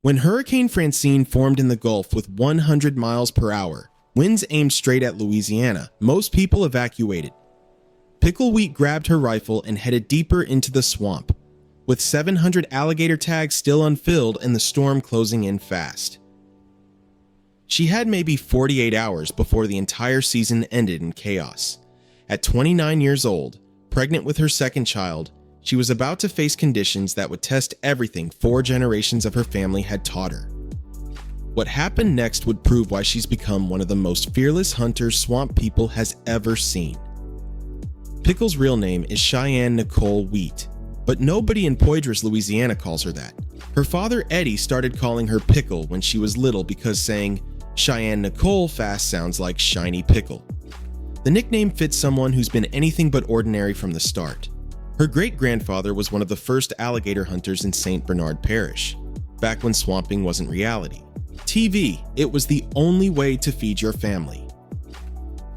When Hurricane Francine formed in the Gulf with 100 miles per hour, winds aimed straight at Louisiana, most people evacuated. Pickle Wheat grabbed her rifle and headed deeper into the swamp, with 700 alligator tags still unfilled and the storm closing in fast. She had maybe 48 hours before the entire season ended in chaos. At 29 years old, pregnant with her second child, she was about to face conditions that would test everything 4 generations of her family had taught her. What happened next would prove why she's become one of the most fearless hunters swamp people has ever seen. Pickle's real name is Cheyenne Nicole Wheat, but nobody in Poydras, Louisiana calls her that. Her father Eddie started calling her Pickle when she was little because saying Cheyenne Nicole fast sounds like shiny pickle. The nickname fits someone who's been anything but ordinary from the start. Her great-grandfather was one of the first alligator hunters in St. Bernard Parish, back when swamping wasn't reality. TV, it was the only way to feed your family.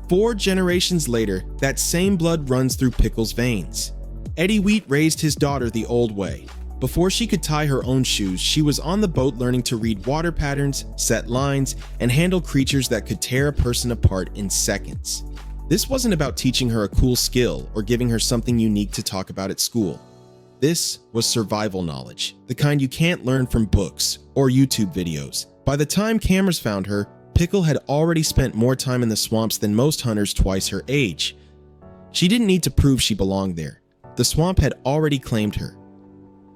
4 generations later, that same blood runs through Pickle's veins. Eddie Wheat raised his daughter the old way. Before she could tie her own shoes, she was on the boat learning to read water patterns, set lines, and handle creatures that could tear a person apart in seconds. This wasn't about teaching her a cool skill or giving her something unique to talk about at school. This was survival knowledge, the kind you can't learn from books or YouTube videos. By the time cameras found her, Pickle had already spent more time in the swamps than most hunters twice her age. She didn't need to prove she belonged there. The swamp had already claimed her.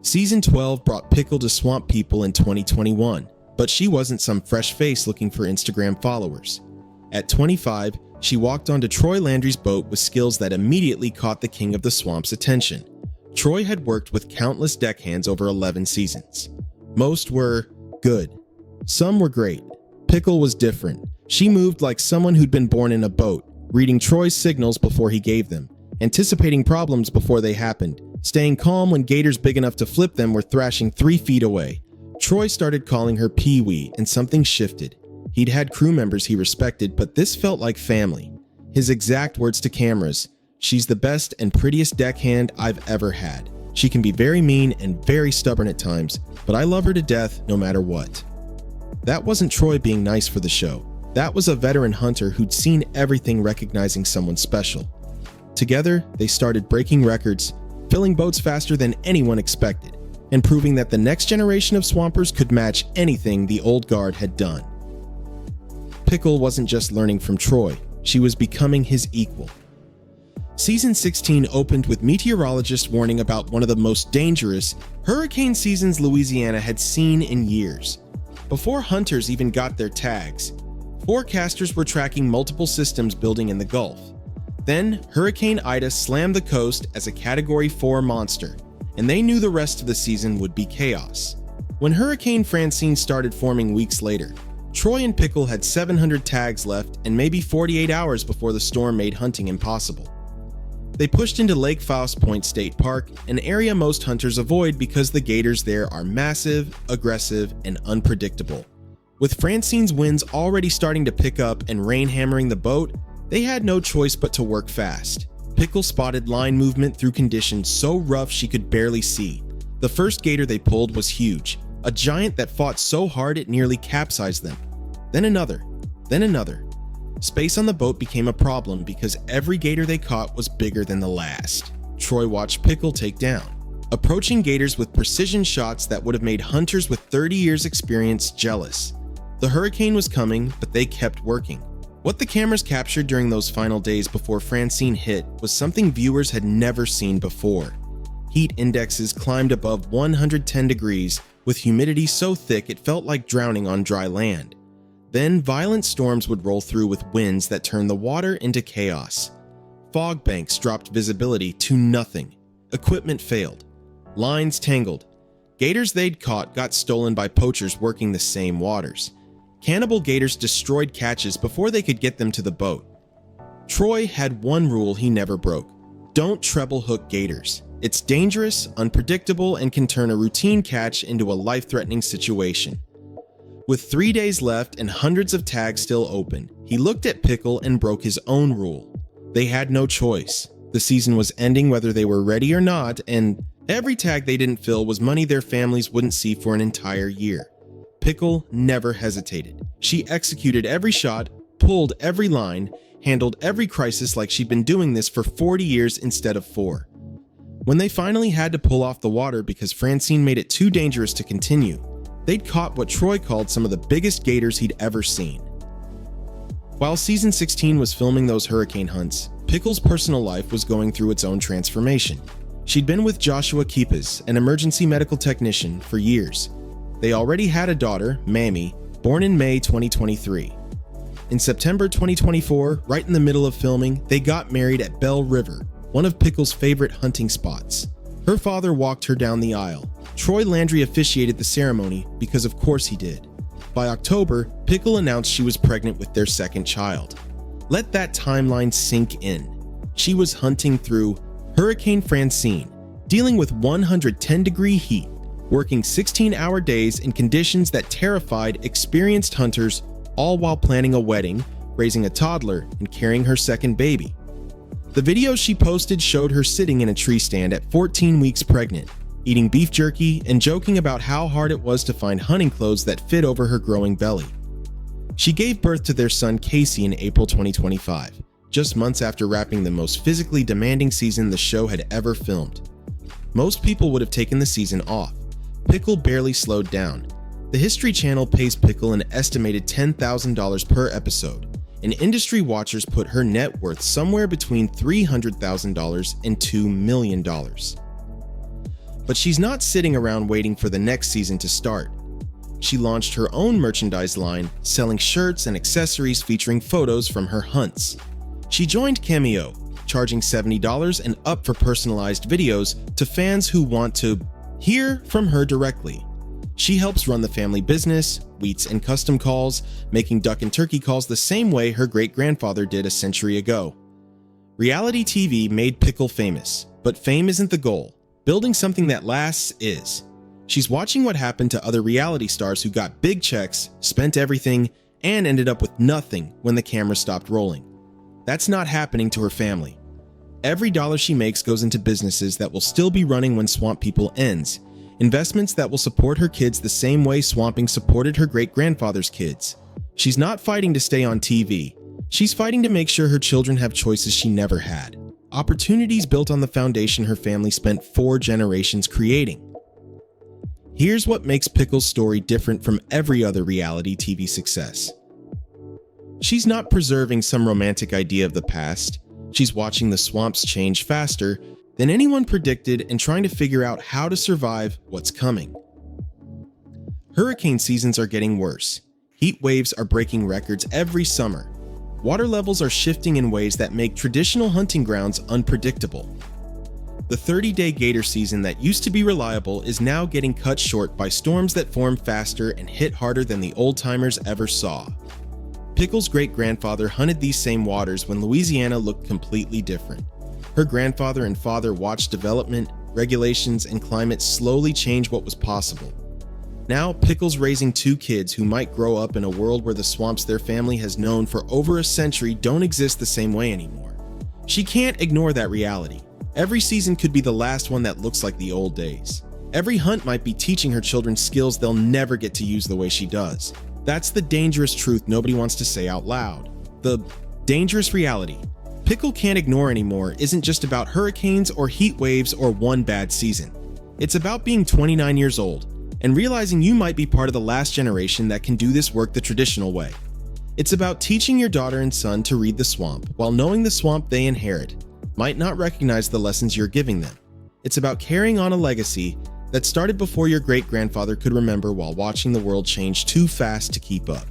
Season 12 brought Pickle to swamp people in 2021, but she wasn't some fresh face looking for Instagram followers. At 25, she walked onto Troy Landry's boat with skills that immediately caught the king of the swamp's attention. Troy had worked with countless deckhands over 11 seasons. Most were good. Some were great. Pickle was different. She moved like someone who'd been born in a boat, reading Troy's signals before he gave them, anticipating problems before they happened, staying calm when gators big enough to flip them were thrashing 3 feet away. Troy started calling her Pee-wee, and something shifted. He'd had crew members he respected, but this felt like family. His exact words to cameras, "She's the best and prettiest deckhand I've ever had. She can be very mean and very stubborn at times, but I love her to death no matter what." That wasn't Troy being nice for the show. That was a veteran hunter who'd seen everything recognizing someone special. Together, they started breaking records, filling boats faster than anyone expected, and proving that the next generation of swampers could match anything the old guard had done. Pickle wasn't just learning from Troy, she was becoming his equal. Season 16 opened with meteorologists warning about one of the most dangerous hurricane seasons Louisiana had seen in years. Before hunters even got their tags, forecasters were tracking multiple systems building in the Gulf. Then, Hurricane Ida slammed the coast as a Category 4 monster, and they knew the rest of the season would be chaos. When Hurricane Francine started forming weeks later, Troy and Pickle had 700 tags left and maybe 48 hours before the storm made hunting impossible. They pushed into Lake Faust Point State Park, an area most hunters avoid because the gators there are massive, aggressive, and unpredictable. With Francine's winds already starting to pick up and rain hammering the boat, they had no choice but to work fast. Pickle spotted line movement through conditions so rough she could barely see. The first gator they pulled was huge, a giant that fought so hard it nearly capsized them. Then another, then another. Space on the boat became a problem because every gator they caught was bigger than the last. Troy watched Pickle take down, approaching gators with precision shots that would have made hunters with 30 years experience jealous. The hurricane was coming, but they kept working. What the cameras captured during those final days before Francine hit was something viewers had never seen before. Heat indexes climbed above 110 degrees, with humidity so thick it felt like drowning on dry land. Then violent storms would roll through with winds that turned the water into chaos. Fog banks dropped visibility to nothing. Equipment failed. Lines tangled. Gators they'd caught got stolen by poachers working the same waters. Cannibal gators destroyed catches before they could get them to the boat. Troy had one rule he never broke: don't treble hook gators. It's dangerous, unpredictable, and can turn a routine catch into a life-threatening situation. With 3 days left and hundreds of tags still open, he looked at Pickle and broke his own rule. They had no choice. The season was ending whether they were ready or not, and every tag they didn't fill was money their families wouldn't see for an entire year. Pickle never hesitated. She executed every shot, pulled every line, handled every crisis like she'd been doing this for 40 years instead of 4. When they finally had to pull off the water because Francine made it too dangerous to continue, they'd caught what Troy called some of the biggest gators he'd ever seen. While season 16 was filming those hurricane hunts, Pickle's personal life was going through its own transformation. She'd been with Joshua Keepes, an emergency medical technician, for years. They already had a daughter, Mamie, born in May 2023. In September 2024, right in the middle of filming, they got married at Bell River, one of Pickle's favorite hunting spots. Her father walked her down the aisle. Troy Landry officiated the ceremony because of course he did. By October, Pickle announced she was pregnant with their second child. Let that timeline sink in. She was hunting through Hurricane Francine, dealing with 110-degree heat, working 16-hour days in conditions that terrified experienced hunters, all while planning a wedding, raising a toddler, and carrying her second baby. The videos she posted showed her sitting in a tree stand at 14 weeks pregnant, eating beef jerky and joking about how hard it was to find hunting clothes that fit over her growing belly. She gave birth to their son Casey in April 2025, just months after wrapping the most physically demanding season the show had ever filmed. Most people would have taken the season off. Pickle barely slowed down. The History Channel pays Pickle an estimated $10,000 per episode, and industry watchers put her net worth somewhere between $300,000 and $2 million. But she's not sitting around waiting for the next season to start. She launched her own merchandise line, selling shirts and accessories featuring photos from her hunts. She joined Cameo, charging $70 and up for personalized videos to fans who want to hear from her directly. She helps run the family business, Wheats and custom calls, making duck and turkey calls the same way her great-grandfather did a century ago. Reality TV made Pickle famous, but fame isn't the goal. Building something that lasts is. She's watching what happened to other reality stars who got big checks, spent everything, and ended up with nothing when the camera stopped rolling. That's not happening to her family. Every dollar she makes goes into businesses that will still be running when Swamp People ends, investments that will support her kids the same way swamping supported her great-grandfather's kids. She's not fighting to stay on TV. She's fighting to make sure her children have choices she never had. Opportunities built on the foundation her family spent 4 generations creating. Here's what makes Pickle's story different from every other reality TV success. She's not preserving some romantic idea of the past. She's watching the swamps change faster than anyone predicted and trying to figure out how to survive what's coming. Hurricane seasons are getting worse. Heat waves are breaking records every summer. Water levels are shifting in ways that make traditional hunting grounds unpredictable. The 30-day gator season that used to be reliable is now getting cut short by storms that form faster and hit harder than the old-timers ever saw. Pickle's great-grandfather hunted these same waters when Louisiana looked completely different. Her grandfather and father watched development, regulations, and climate slowly change what was possible. Now, Pickle's raising 2 kids who might grow up in a world where the swamps their family has known for over a century don't exist the same way anymore. She can't ignore that reality. Every season could be the last one that looks like the old days. Every hunt might be teaching her children skills they'll never get to use the way she does. That's the dangerous truth nobody wants to say out loud. The dangerous reality Pickle can't ignore anymore isn't just about hurricanes or heat waves or one bad season. It's about being 29 years old and realizing you might be part of the last generation that can do this work the traditional way. It's about teaching your daughter and son to read the swamp while knowing the swamp they inherit might not recognize the lessons you're giving them. It's about carrying on a legacy that started before your great-grandfather could remember while watching the world change too fast to keep up.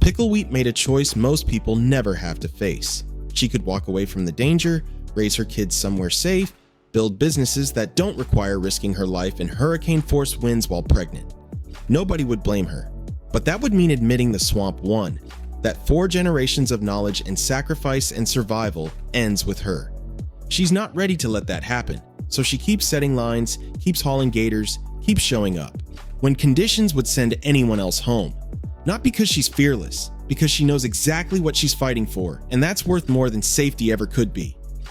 Pickle Wheat made a choice most people never have to face. She could walk away from the danger, raise her kids somewhere safe, build businesses that don't require risking her life in hurricane-force winds while pregnant. Nobody would blame her, but that would mean admitting the swamp won, that 4 generations of knowledge and sacrifice and survival ends with her. She's not ready to let that happen, so she keeps setting lines, keeps hauling gators, keeps showing up, when conditions would send anyone else home. Not because she's fearless, because she knows exactly what she's fighting for, and that's worth more than safety ever could be.